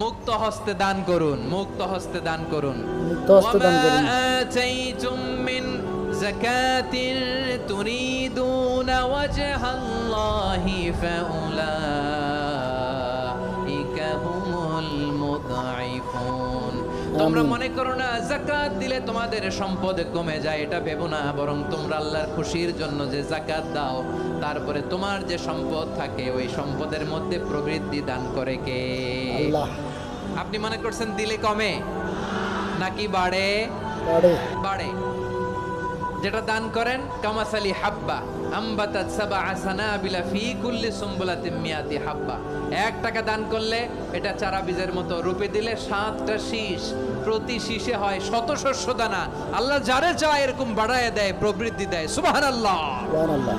মুক্ত হস্তে দান করুন, মুক্ত হস্তে দান করুন। মুক্ত হস্তে দান করুন। ওয়া মা আতাইতুম মিন যাকাতিন তুরিদুনা ওয়াজহাল্লাহি ফাউলাইকা হুমুল মুদঈফুন। তোমরা মনে করো না যাকাত দিলে তোমাদের সম্পদ কমে যায়, এটা ভেবো না, বরং তোমরা আল্লাহর খুশির জন্য যে যাকাত দাও, তারপরে তোমার যে সম্পদ থাকে ওই সম্পদের মধ্যে প্রবৃদ্ধি দান করে কে? আল্লাহ। আপনি মনে করছেন দিলে কমে নাকি বাড়ে? বাড়ে। বাড়ে। যেটা দান করেন কামাসালি হাব্বা আম্বাতাত সাবআ সানাবিলা ফি কুল্লি সুমবুলাতিন মিয়াতি হাব্বা। 1 টাকা দান করলে এটা চারা বীজের মতো, রূপে দিলে 7টা শীষ, প্রতি শীষে হয় শত শস্য দানা। আল্লাহ যারে চায় এরকম বাড়ায় দেয়, প্রবৃদ্ধি দেয়। সুবহানাল্লাহ। সুবহানাল্লাহ।